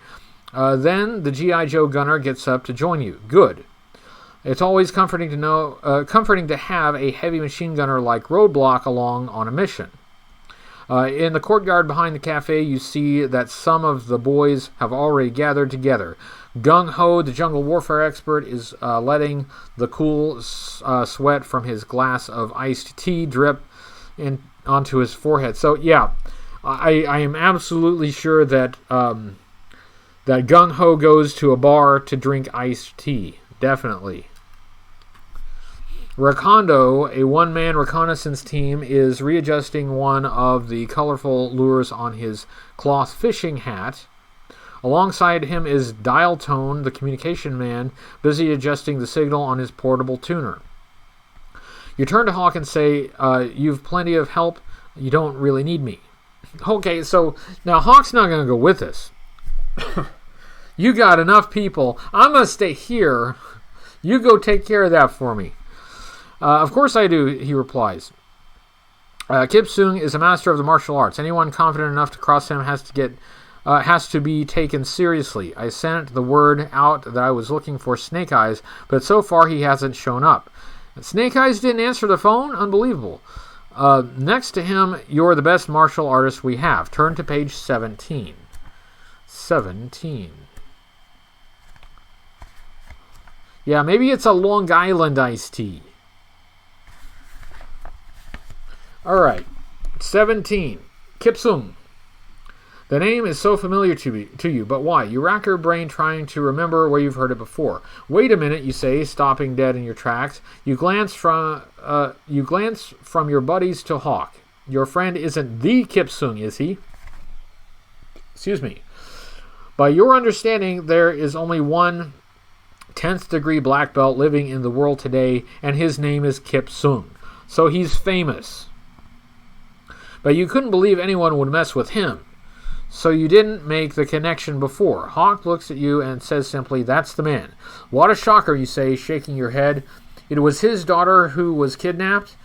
Then the G.I. Joe gunner gets up to join you. Good. It's always comforting to have a heavy machine gunner like Roadblock along on a mission. In the courtyard behind the cafe, you see that some of the boys have already gathered together. Gung Ho, the jungle warfare expert, is letting the cool sweat from his glass of iced tea drip onto his forehead. So, yeah, I am absolutely sure that that Gung Ho goes to a bar to drink iced tea. Definitely. Recondo, a one-man reconnaissance team, is readjusting one of the colorful lures on his cloth fishing hat. Alongside him is Dial Tone, the communication man, busy adjusting the signal on his portable tuner. You turn to Hawk and say, you've plenty of help. You don't really need me. Okay, so now Hawk's not going to go with us. You got enough people. I'm going to stay here. You go take care of that for me. Of course I do, he replies. Kip Sung is a master of the martial arts. Anyone confident enough to cross him has to be taken seriously. I sent the word out that I was looking for Snake Eyes, but so far he hasn't shown up. Snake Eyes didn't answer the phone? Unbelievable. Next to him, you're the best martial artist we have. Turn to page 17. 17. Yeah, maybe it's a Long Island iced tea. Alright, 17. Kip Sung. The name is so familiar to you, but why? You rack your brain trying to remember where you've heard it before. Wait a minute, you say, stopping dead in your tracks. You glance from your buddies to Hawk. Your friend isn't the Kip Sung, is he? Excuse me. By your understanding, there is only one 10th degree black belt living in the world today, and his name is Kip Sung. So he's famous. But you couldn't believe anyone would mess with him. So you didn't make the connection before. Hawk looks at you and says simply, that's the man. What a shocker, you say, shaking your head. It was his daughter who was kidnapped?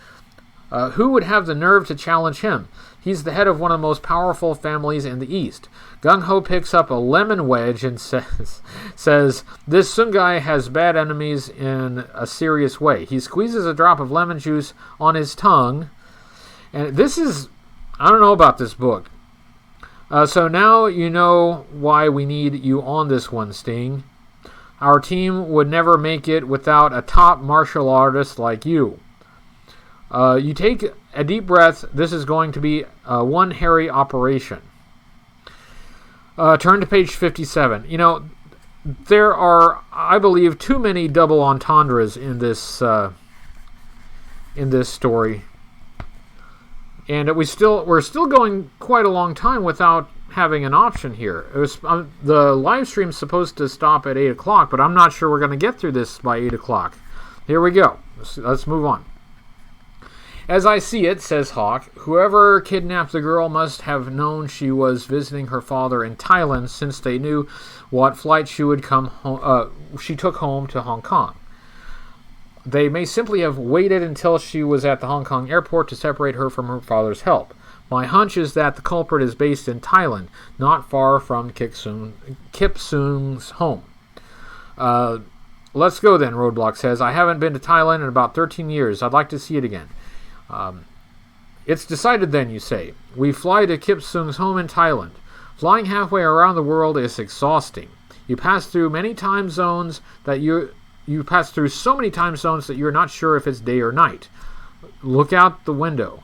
Who would have the nerve to challenge him? He's the head of one of the most powerful families in the East. Gung Ho picks up a lemon wedge and says, this Sung guy has bad enemies in a serious way. He squeezes a drop of lemon juice on his tongue. And this is... I don't know about this book. So now you know why we need you on this one, Sting. Our team would never make it without a top martial artist like you. You take a deep breath. This is going to be one hairy operation. Turn to page 57. You know, there are, I believe, too many double entendres in this story. And we're still going quite a long time without having an option here. It was, the live stream's supposed to stop at 8 o'clock, but I'm not sure we're going to get through this by 8 o'clock. Here we go. Let's move on. As I see it, says Hawk, whoever kidnapped the girl must have known she was visiting her father in Thailand, since they knew what flight she would come home. She took home to Hong Kong. They may simply have waited until she was at the Hong Kong airport to separate her from her father's help. My hunch is that the culprit is based in Thailand, not far from Kip Sung's home. Let's go then, Roadblock says. I haven't been to Thailand in about 13 years. I'd like to see it again. It's decided then, you say. We fly to Kip Sung's home in Thailand. Flying halfway around the world is exhausting. You pass through many time zones that you pass through so many time zones that you're not sure if it's day or night. Look out the window.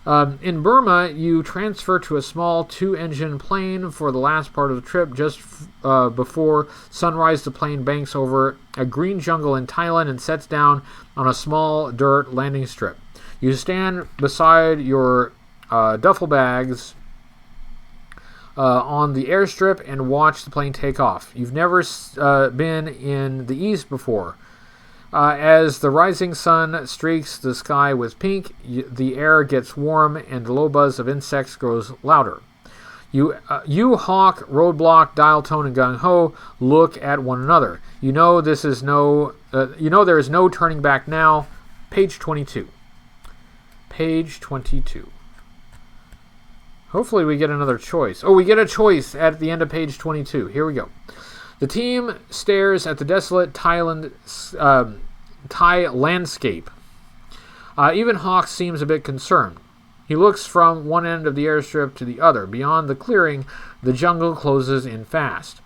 In Burma, you transfer to a small 2-engine plane for the last part of the trip. Just before sunrise, the plane banks over a green jungle in Thailand and sets down on a small dirt landing strip. You stand beside your duffel bags on the airstrip and watch the plane take off. You've never been in the East before. As the rising sun streaks the sky with pink, the air gets warm and the low buzz of insects grows louder. You, Hawk, Roadblock, Dial Tone, and Gung Ho look at one another. You know there is no turning back now. Page 22. Page 22. Hopefully we get another choice. Oh, we get a choice at the end of page 22. Here we go. The team stares at the desolate Thai landscape. Even Hawk seems a bit concerned. He looks from one end of the airstrip to the other. Beyond the clearing, the jungle closes in fast.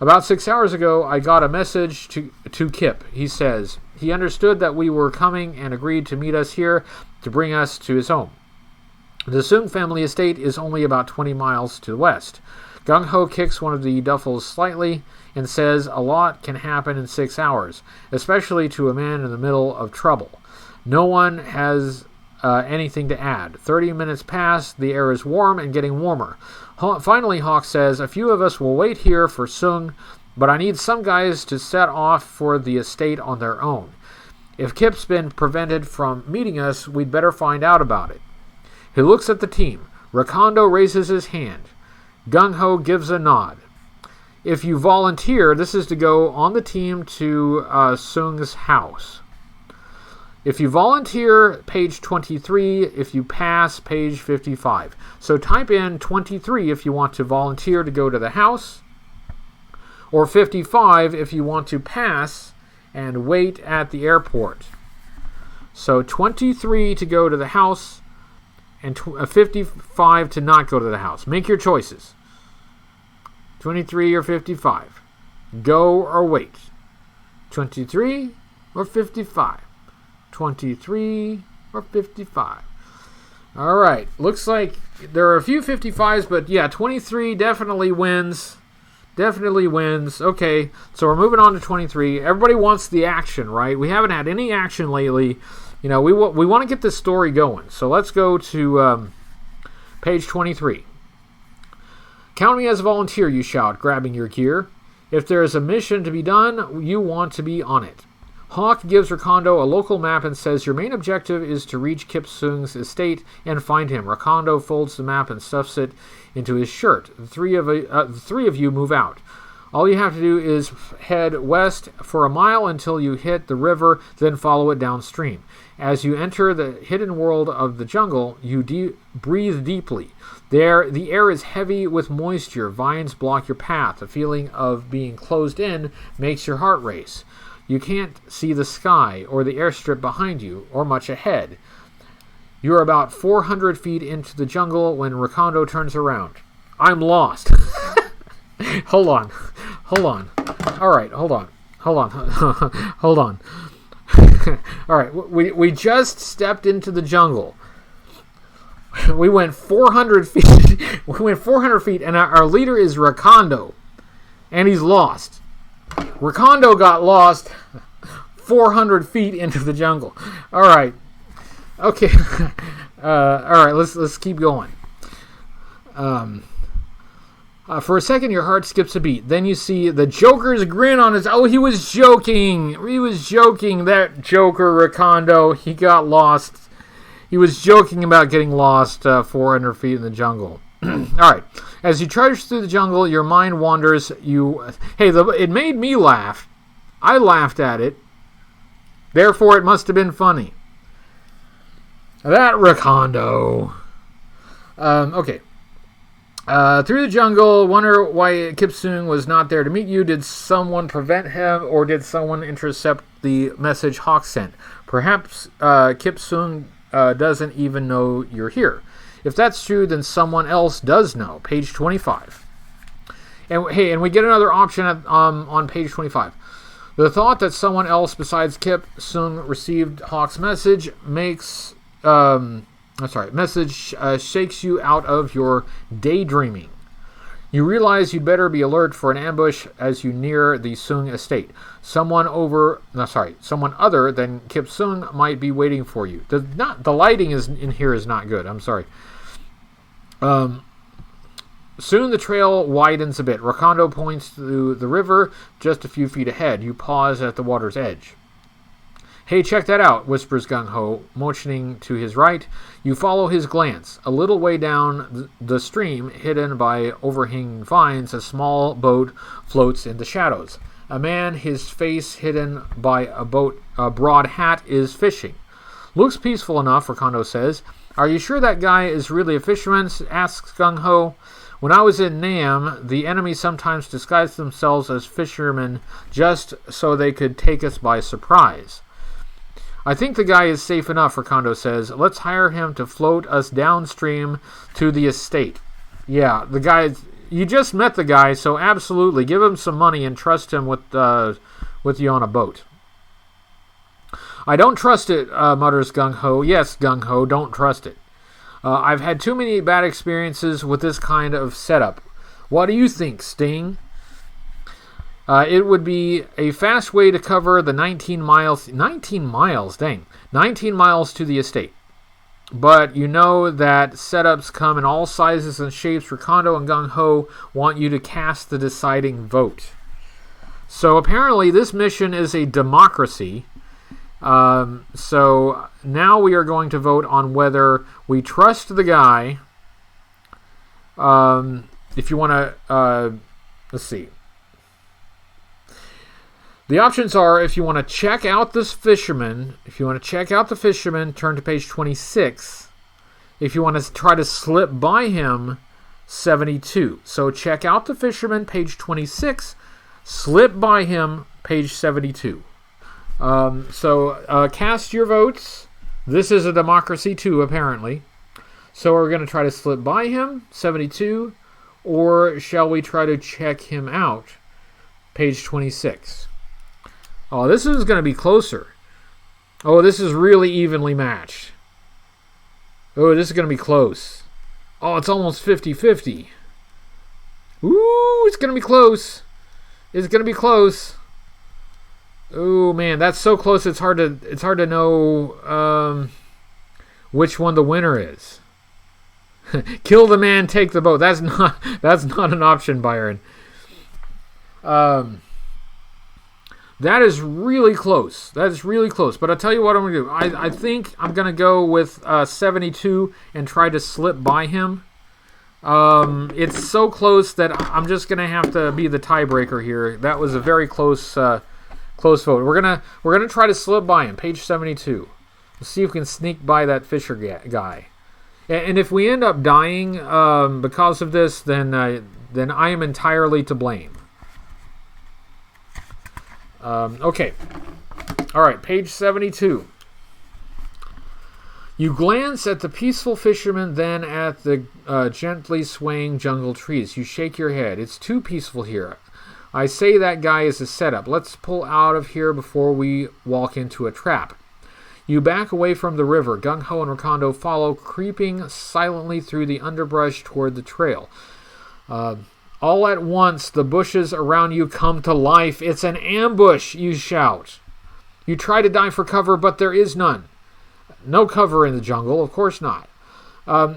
About 6 hours ago, I got a message to Kip. He says he understood that we were coming and agreed to meet us here to bring us to his home. The Sung family estate is only about 20 miles to the west. Gung Ho kicks one of the duffels slightly and says a lot can happen in 6 hours, especially to a man in the middle of trouble. No one has anything to add. 30 minutes pass, the air is warm and getting warmer. Finally, Hawk says, a few of us will wait here for Sung, but I need some guys to set off for the estate on their own. If Kip's been prevented from meeting us, we'd better find out about it. He looks at the team. Rakondo raises his hand. Gung Ho gives a nod. If you volunteer, this is to go on the team to Sung's house. If you volunteer, page 23. If you pass, page 55. So type in 23 if you want to volunteer to go to the house, or 55 if you want to pass and wait at the airport. So 23 to go to the house, and 55 to not go to the house. Make your choices. 23 or 55. Go or wait. 23 or 55. 23 or 55. All right. Looks like there are a few 55s, but yeah, 23 definitely wins. Definitely wins. Okay, so we're moving on to 23. Everybody wants the action, right? We haven't had any action lately. You know, we want to get this story going. So let's go to page 23. Count me as a volunteer, you shout, grabbing your gear. If there is a mission to be done, you want to be on it. Hawk gives Rakondo a local map and says your main objective is to reach Kip Sung's estate and find him. Rakondo folds the map and stuffs it into his shirt. The three of you move out. All you have to do is head west for a mile until you hit the river, then follow it downstream. As you enter the hidden world of the jungle, you breathe deeply. There, the air is heavy with moisture. Vines block your path. The feeling of being closed in makes your heart race. You can't see the sky or the airstrip behind you or much ahead. You are about 400 feet into the jungle when Rakondo turns around. I'm lost. Hold on. All right, hold on. Hold on. All right, we just stepped into the jungle. We went 400 feet. And our leader is Rakondo, and he's lost. Rakondo got lost 400 feet into the jungle. All right. Okay. All right. Let's keep going. For a second, your heart skips a beat. Then you see the Joker's grin on his... Oh, he was joking. That Joker, Rakondo, he got lost. He was joking about getting lost 400 feet in the jungle. All right. As you trudge through the jungle, your mind wanders. It made me laugh. I laughed at it. Therefore, it must have been funny. That Rakondo. Okay. Through the jungle, wonder why Kip Sung was not there to meet you. Did someone prevent him, or did someone intercept the message Hawk sent? Perhaps Kip Sung doesn't even know you're here. If that's true, then someone else does know. Page 25. And we get another option on page 25. The thought that someone else besides Kip Sung received Hawk's message shakes you out of your daydreaming. You realize you'd better be alert for an ambush as you near the Sung estate. Someone other than Kip Sung might be waiting for you. The lighting in here is not good. I'm sorry. Soon the trail widens a bit. Rakondo points to the river just a few feet ahead. You pause at the water's edge. Hey, check that out, whispers Gung Ho, motioning to his right. You follow his glance. A little way down the stream, hidden by overhanging vines, a small boat floats in the shadows. A man, his face hidden by a broad hat, is fishing. Looks peaceful enough, Rakondo says. Are you sure that guy is really a fisherman? Asks Gung Ho. When I was in Nam, the enemy sometimes disguised themselves as fishermen just so they could take us by surprise. I think the guy is safe enough, Recondo says. Let's hire him to float us downstream to the estate. Yeah, the guy... You just met the guy, so absolutely. Give him some money and trust him with you on a boat. I don't trust it, mutters Gung Ho. Yes, Gung Ho, don't trust it. I've had too many bad experiences with this kind of setup. What do you think, Sting? It would be a fast way to cover the 19 miles... 19 miles? Dang. 19 miles to the estate. But you know that setups come in all sizes and shapes. Recondo and Gung Ho want you to cast the deciding vote. So apparently this mission is a democracy. So now we are going to vote on whether we trust the guy. If you want to... let's see. The options are, if you want to check out this fisherman, turn to page 26. If you want to try to slip by him, 72. So check out the fisherman, page 26. Slip by him, page 72. So cast your votes. This is a democracy too, apparently. So we're going to try to slip by him, 72. Or shall we try to check him out, page 26. Oh, this is going to be closer. Oh, this is really evenly matched. Oh, this is going to be close. Oh, it's almost 50-50. Ooh, it's going to be close. It's going to be close. Oh, man, that's so close it's hard to know which one the winner is. Kill the man, take the boat. That's not an option, Byron. That is really close. That is really close. But I'll tell you what I'm going to do. I think I'm going to go with 72 and try to slip by him. It's so close that I'm just going to have to be the tiebreaker here. That was a very close vote. We're gonna try to slip by him. Page 72. Let's see if we can sneak by that Fisher guy. And if we end up dying because of this, then I am entirely to blame. Okay. All right, page 72. You glance at the peaceful fisherman, then at the gently swaying jungle trees. You shake your head. It's too peaceful here. I say that guy is a setup. Let's pull out of here before we walk into a trap. You back away from the river. Gung Ho and Recondo follow, creeping silently through the underbrush toward the trail. All at once, the bushes around you come to life. It's an ambush, you shout. You try to dive for cover, but there is none. No cover in the jungle, of course not.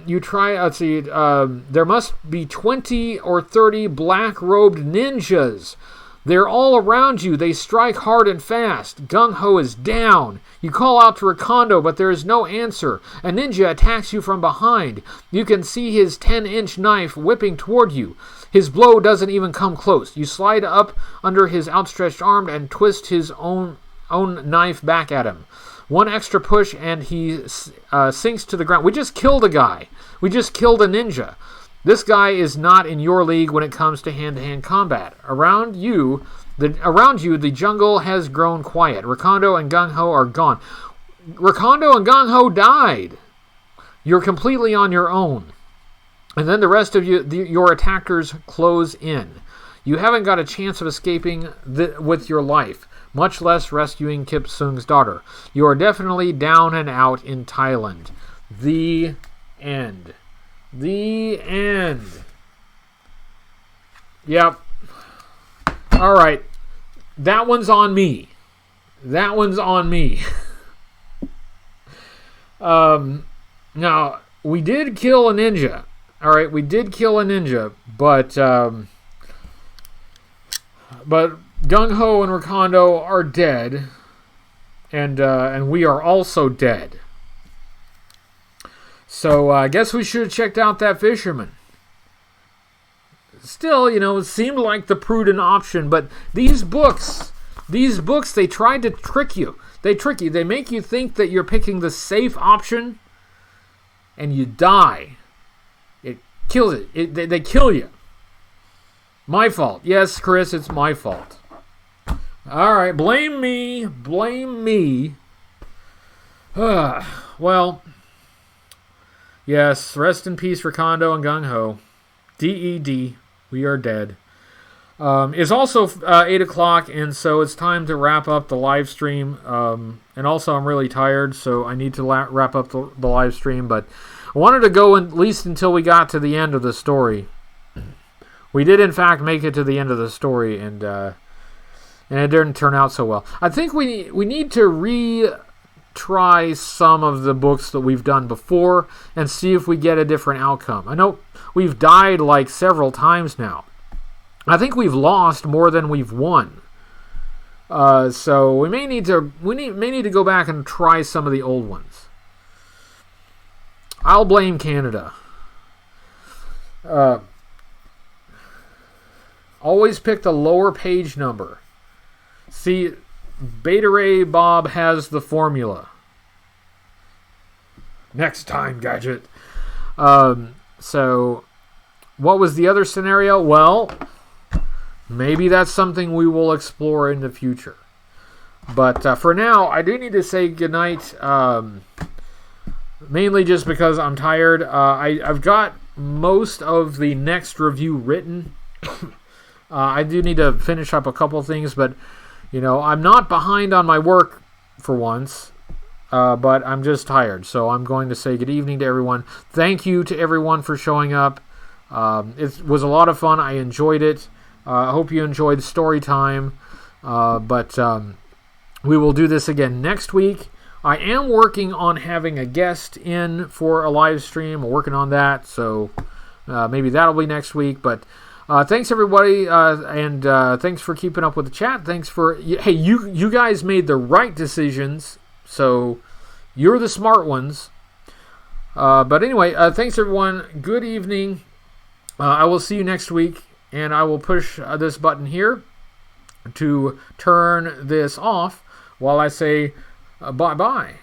You try, there must be 20 or 30 black-robed ninjas. They're all around you. They strike hard and fast. Gung Ho is down. You call out to Recondo, but there is no answer. A ninja attacks you from behind. You can see his 10-inch knife whipping toward you. His blow doesn't even come close. You slide up under his outstretched arm and twist his own knife back at him. One extra push and he sinks to the ground. We just killed a guy. We just killed a ninja. This guy is not in your league when it comes to hand-to-hand combat. Around you, the jungle has grown quiet. Recondo and Gung Ho are gone. Recondo and Gung Ho died. You're completely on your own. And then the rest of your attackers close in. You haven't got a chance of escaping with your life, much less rescuing Kip Sung's daughter. You are definitely down and out in Thailand. The end. The end. Yep. All right. That one's on me. That one's on me. Now, we did kill a ninja. All right, we did kill a ninja, but Gung Ho and Recondo are dead, and we are also dead. So I guess we should have checked out that fisherman. Still, it seemed like the prudent option, but these books, they tried to trick you. They trick you. They make you think that you're picking the safe option, and you die. It kills it. They kill you. My fault. Yes, Chris, it's my fault. All right, blame me. Blame me. Well, yes, rest in peace for Kondo and Gung Ho. DED, we are dead. It's also 8 o'clock, and so it's time to wrap up the live stream. And also, I'm really tired, so I need to wrap up the live stream. But I wanted to go at least until we got to the end of the story. We did, in fact, make it to the end of the story, and it didn't turn out so well. I think we need to retry some of the books that we've done before and see if we get a different outcome. I know we've died like several times now. I think we've lost more than we've won. So we may need to go back and try some of the old ones. I'll blame Canada. Always pick the lower page number. See, Beta Ray Bob has the formula. Next time, Gadget. So, what was the other scenario? Well, maybe that's something we will explore in the future. But for now, I do need to say goodnight. Mainly just because I'm tired. I've got most of the next review written. I do need to finish up a couple things, but I'm not behind on my work for once. But I'm just tired, so I'm going to say good evening to everyone. Thank you to everyone for showing up. It was a lot of fun. I enjoyed it. I hope you enjoyed story time. But we will do this again next week. I am working on having a guest in for a live stream. I'm working on that, so maybe that'll be next week. But thanks, everybody, and thanks for keeping up with the chat. Thanks for... Hey, you guys made the right decisions, so you're the smart ones. But anyway, thanks, everyone. Good evening. I will see you next week, and I will push this button here to turn this off while I say bye-bye.